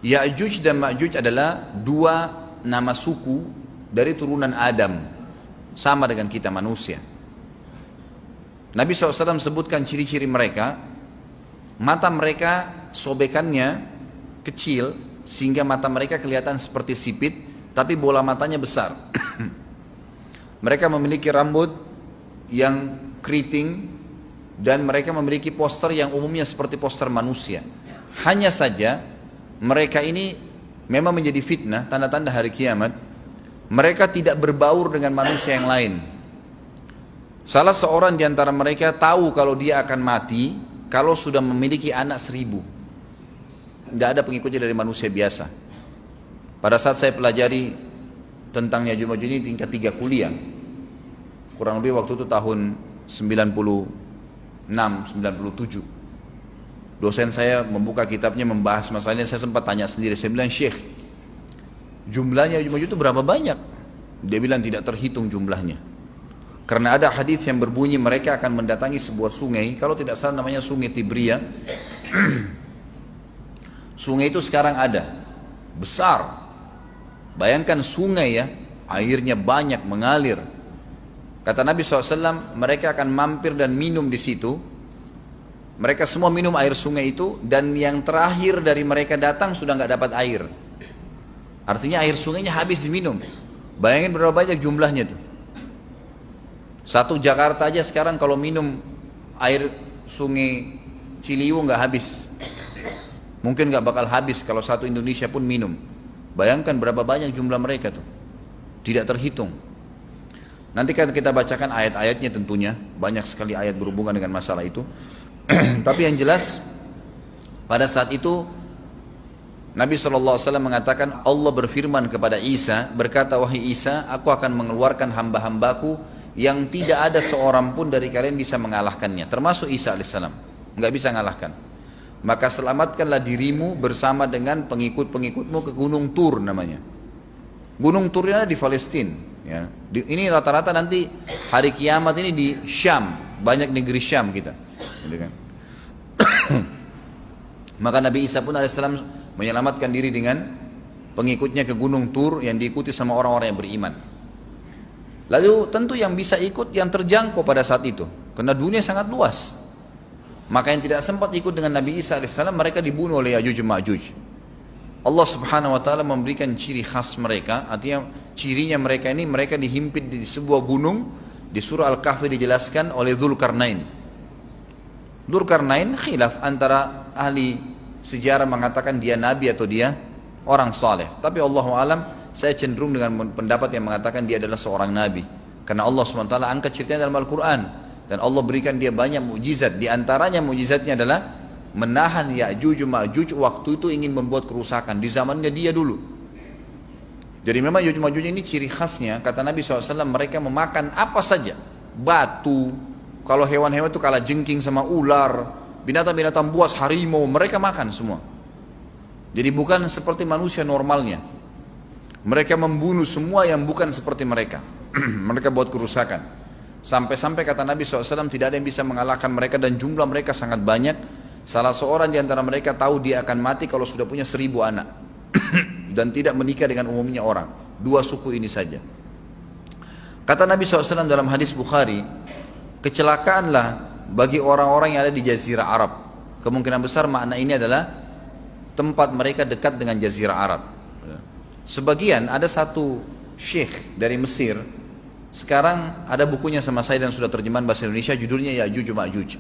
Ya'juj dan Ma'juj adalah dua nama suku dari turunan Adam, sama dengan kita manusia. Nabi SAW sebutkan ciri-ciri mereka. Mata mereka sobekannya kecil sehingga mata mereka kelihatan seperti sipit, tapi bola matanya besar. Mereka memiliki rambut yang keriting dan mereka memiliki poster yang umumnya seperti poster manusia. Hanya saja mereka ini memang menjadi fitnah, tanda-tanda hari kiamat. Mereka tidak berbaur dengan manusia yang lain. Salah seorang di antara mereka tahu kalau dia akan mati kalau sudah memiliki anak 1000. Tidak ada pengikutnya dari manusia biasa. Pada saat saya pelajari tentang Ya'juj Ma'juj ini tingkat 3 kuliah, kurang lebih waktu itu tahun 96, 97. Dosen saya membuka kitabnya membahas masalahnya, saya sempat tanya sendiri, saya bilang, Syekh, jumlahnya Ya'juj Ma'juj itu berapa banyak? Dia bilang tidak terhitung jumlahnya. Karena ada hadis yang berbunyi mereka akan mendatangi sebuah sungai, kalau tidak salah namanya Sungai Tibria. Sungai itu sekarang ada, besar. Bayangkan sungai ya, airnya banyak mengalir. Kata Nabi SAW, mereka akan mampir dan minum di situ. Mereka semua minum air sungai itu, dan yang terakhir dari mereka datang sudah nggak dapat air. Artinya air sungainya habis diminum. Bayangin berapa banyak jumlahnya tuh. Satu Jakarta aja sekarang kalau minum air sungai Ciliwung nggak habis. Mungkin nggak bakal habis kalau satu Indonesia pun minum. Bayangkan berapa banyak jumlah mereka tuh. Tidak terhitung. Nanti kan kita bacakan ayat-ayatnya tentunya. Banyak sekali ayat berhubungan dengan masalah itu. Tapi yang jelas pada saat itu Nabi SAW mengatakan, Allah berfirman kepada Isa, berkata, wahai Isa, aku akan mengeluarkan hamba-hambaku yang tidak ada seorang pun dari kalian bisa mengalahkannya, termasuk Isa alaihissalam, nggak bisa mengalahkan. Maka selamatkanlah dirimu bersama dengan pengikut-pengikutmu ke Gunung Tur namanya. Gunung Tur ini ada di Palestina. Ya. Ini rata-rata nanti hari kiamat ini di Syam, banyak negeri Syam kita. Gitu kan? Maka Nabi Isa pun alaihissalam menyelamatkan diri dengan pengikutnya ke Gunung Tur yang diikuti sama orang-orang yang beriman. Lalu tentu yang bisa ikut yang terjangkau pada saat itu, karena dunia sangat luas. Maka yang tidak sempat ikut dengan Nabi Isa alaihissalam, mereka dibunuh oleh Ya'juj Ma'juj. Allah subhanahu wa ta'ala memberikan ciri khas mereka, artinya cirinya mereka ini, mereka dihimpit di sebuah gunung. Di surah Al-Kahfi dijelaskan oleh Dzulkarnain. Dzulkarnain khilaf antara ahli sejarah mengatakan dia nabi atau dia orang saleh. Tapi Allahu alam, saya cenderung dengan pendapat yang mengatakan dia adalah seorang nabi. Karena Allah SWT angkat ceritanya dalam Al-Quran. Dan Allah berikan dia banyak mukjizat. Di antaranya mukjizatnya adalah menahan Ya'juj Ma'juj waktu itu ingin membuat kerusakan. Di zamannya dia dulu. Jadi memang Ya'juj Ma'juj ini ciri khasnya, kata Nabi SAW, mereka memakan apa saja. Batu. Kalau hewan-hewan itu kalah jengking sama ular. Binatang-binatang buas, harimau, mereka makan semua. Jadi bukan seperti manusia normalnya. Mereka membunuh semua yang bukan seperti mereka. Mereka buat kerusakan. Sampai-sampai kata Nabi SAW tidak ada yang bisa mengalahkan mereka dan jumlah mereka sangat banyak. Salah seorang di antara mereka tahu dia akan mati kalau sudah punya 1000 anak. Dan tidak menikah dengan umumnya orang. 2 suku ini saja. Kata Nabi SAW dalam hadis Bukhari, kecelakaanlah bagi orang-orang yang ada di Jazirah Arab. Kemungkinan besar makna ini adalah tempat mereka dekat dengan Jazirah Arab. Sebagian ada satu syekh dari Mesir, sekarang ada bukunya sama saya dan sudah terjemahan bahasa Indonesia, judulnya Ya'juj Ma'juj.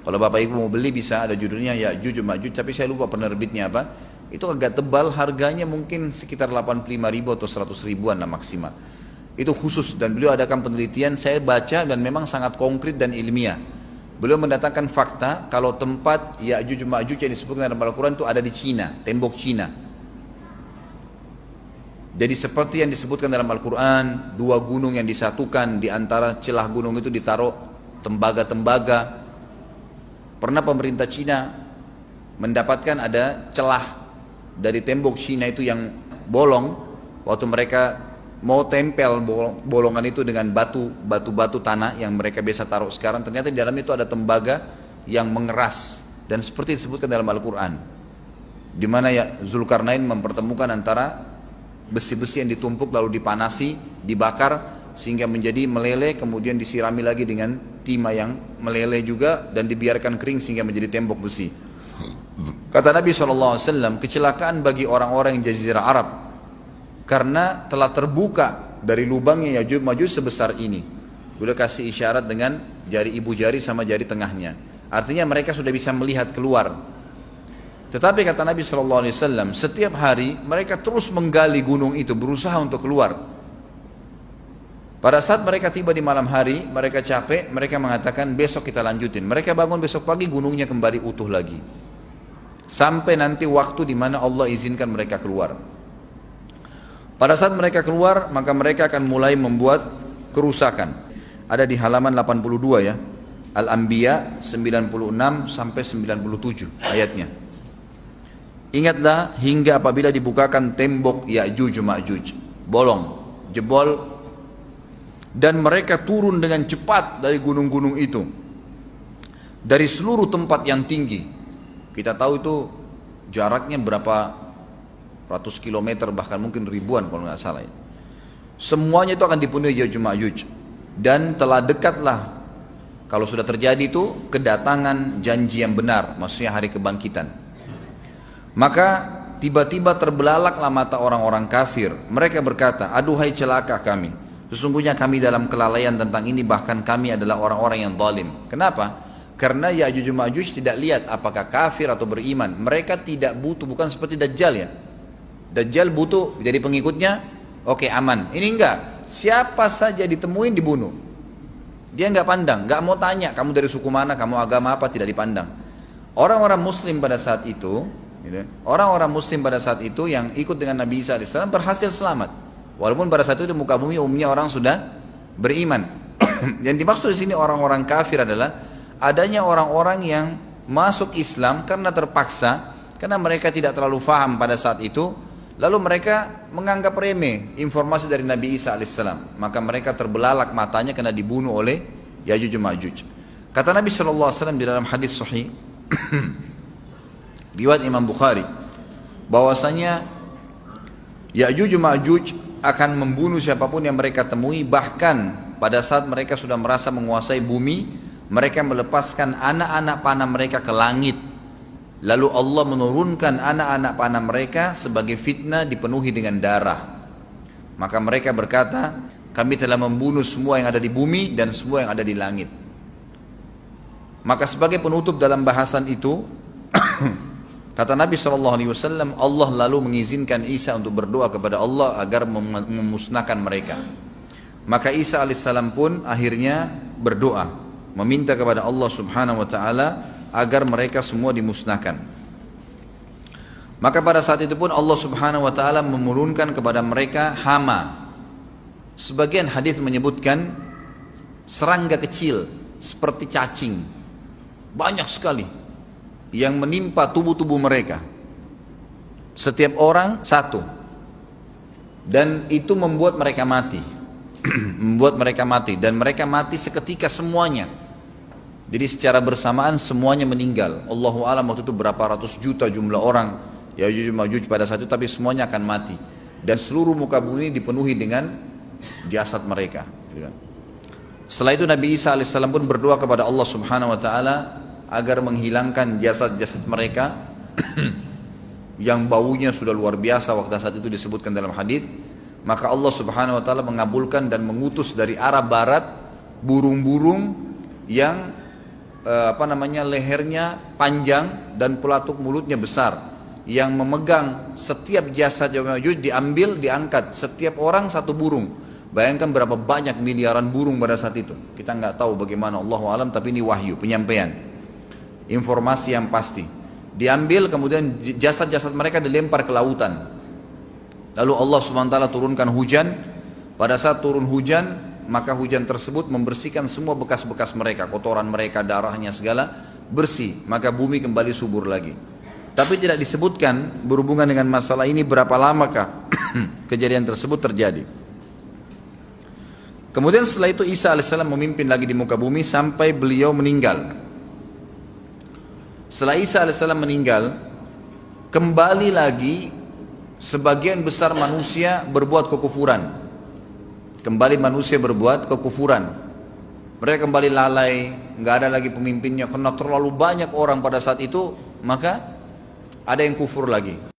Kalau Bapak Ibu mau beli bisa, ada judulnya Ya'juj Ma'juj, tapi saya lupa penerbitnya apa. Itu agak tebal, harganya mungkin sekitar 85.000 atau 100 ribuan lah maksimal. Itu khusus, dan beliau adakan penelitian, saya baca dan memang sangat konkret dan ilmiah. Beliau mendatangkan fakta kalau tempat Ya'juj Ma'juj yang disebutkan dalam Al-Quran itu ada di Cina, tembok Cina. Jadi seperti yang disebutkan dalam Al-Quran, 2 gunung yang disatukan, di antara celah gunung itu ditaruh tembaga-tembaga. Pernah pemerintah Cina mendapatkan ada celah dari tembok Cina itu yang bolong, waktu mereka mau tempel bolongan itu dengan batu-batu tanah yang mereka biasa taruh sekarang, ternyata di dalam itu ada tembaga yang mengeras, dan seperti disebutkan dalam Al-Quran. di mana ya Zulkarnain mempertemukan antara besi-besi yang ditumpuk lalu dipanasi, dibakar sehingga menjadi meleleh, kemudian disirami lagi dengan timah yang meleleh juga dan dibiarkan kering sehingga menjadi tembok besi. Kata Nabi SAW, kecelakaan bagi orang-orang yang Jazirah Arab karena telah terbuka dari lubangnya Yajuj Majuj sebesar ini. Udah kasih isyarat dengan jari ibu jari sama jari tengahnya. Artinya mereka sudah bisa melihat keluar. Tetapi kata Nabi SAW, setiap hari mereka terus menggali gunung itu, berusaha untuk keluar. Pada saat mereka tiba di malam hari, mereka capek, mereka mengatakan besok kita lanjutin. Mereka bangun besok pagi, gunungnya kembali utuh lagi. Sampai nanti waktu di mana Allah izinkan mereka keluar. Pada saat mereka keluar, maka mereka akan mulai membuat kerusakan. Ada di halaman 82 ya, Al-Anbiya 96 sampai 97 ayatnya. Ingatlah hingga apabila dibukakan tembok Ya'juj Ma'juj, bolong, jebol, dan mereka turun dengan cepat dari gunung-gunung itu, dari seluruh tempat yang tinggi. Kita tahu itu jaraknya berapa ratus kilometer, bahkan mungkin ribuan kalau nggak salah ya. Semuanya itu akan dipenuhi Ya'juj Ma'juj, dan telah dekatlah, kalau sudah terjadi itu, kedatangan janji yang benar, maksudnya hari kebangkitan. Maka tiba-tiba terbelalaklah mata orang-orang kafir. Mereka berkata, aduhai celaka kami, sesungguhnya kami dalam kelalaian tentang ini, bahkan kami adalah orang-orang yang zalim. Kenapa? Karena Ya'juj Ma'juj tidak lihat apakah kafir atau beriman. Mereka tidak butuh, bukan seperti Dajjal ya. Dajjal butuh jadi pengikutnya, oke, aman. Ini enggak, siapa saja ditemuin dibunuh. Dia enggak pandang, enggak mau tanya kamu dari suku mana, kamu agama apa, tidak dipandang. Orang-orang muslim pada saat itu, orang-orang muslim pada saat itu yang ikut dengan Nabi Isa AS berhasil selamat. Walaupun pada saat itu di muka bumi umumnya orang sudah beriman. Yang dimaksud di sini orang-orang kafir adalah adanya orang-orang yang masuk Islam karena terpaksa, karena mereka tidak terlalu faham pada saat itu, lalu mereka menganggap remeh informasi dari Nabi Isa AS. Maka mereka terbelalak matanya karena dibunuh oleh Ya'juj Ma'juj. Kata Nabi SAW di dalam hadis sahih riwayat Imam Bukhari, bahwasanya Ya'juj Ma'juj akan membunuh siapapun yang mereka temui. Bahkan pada saat mereka sudah merasa menguasai bumi, mereka melepaskan anak-anak panah mereka ke langit, lalu Allah menurunkan anak-anak panah mereka sebagai fitnah dipenuhi dengan darah. Maka mereka berkata, kami telah membunuh semua yang ada di bumi dan semua yang ada di langit. Maka sebagai penutup dalam bahasan itu kata Nabi SAW, Allah lalu mengizinkan Isa untuk berdoa kepada Allah agar memusnahkan mereka. Maka Isa AS pun akhirnya berdoa, meminta kepada Allah Subhanahu Wa Taala agar mereka semua dimusnahkan. Maka pada saat itu pun Allah Subhanahu Wa Taala menurunkan kepada mereka hama. Sebagian hadis menyebutkan serangga kecil seperti cacing, banyak sekali yang menimpa tubuh-tubuh mereka, setiap orang satu, dan itu membuat mereka mati. Membuat mereka mati, dan mereka mati seketika semuanya. Jadi secara bersamaan semuanya meninggal. Allahu a'lam waktu itu berapa ratus juta jumlah orang Ya'juj Ma'juj pada saat itu, tapi semuanya akan mati, dan seluruh muka bumi dipenuhi dengan jasad mereka. Setelah itu Nabi Isa AS pun berdoa kepada Allah Subhanahu Wa Taala agar menghilangkan jasad-jasad mereka yang baunya sudah luar biasa waktu saat itu disebutkan dalam hadis. Maka Allah Subhanahu Wa Taala mengabulkan dan mengutus dari arah barat burung-burung yang lehernya panjang dan pelatuk mulutnya besar, yang memegang setiap jasad Ya'juj diambil, diangkat, setiap orang satu burung. Bayangkan berapa banyak miliaran burung pada saat itu. Kita nggak tahu bagaimana, Allahu a'lam, tapi ini wahyu, penyampaian informasi yang pasti. Diambil, kemudian jasad-jasad mereka dilempar ke lautan. Lalu Allah SWT turunkan hujan. Pada saat turun hujan, maka hujan tersebut membersihkan semua bekas-bekas mereka, kotoran mereka, darahnya segala bersih. Maka bumi kembali subur lagi. Tapi tidak disebutkan berhubungan dengan masalah ini berapa lamakah kejadian tersebut terjadi. Kemudian setelah itu Isa AS memimpin lagi di muka bumi sampai beliau meninggal. Setelah Isa AS meninggal, kembali lagi sebagian besar manusia berbuat kekufuran. Kembali manusia berbuat kekufuran. Mereka kembali lalai, nggak ada lagi pemimpinnya karena terlalu banyak orang pada saat itu, maka ada yang kufur lagi.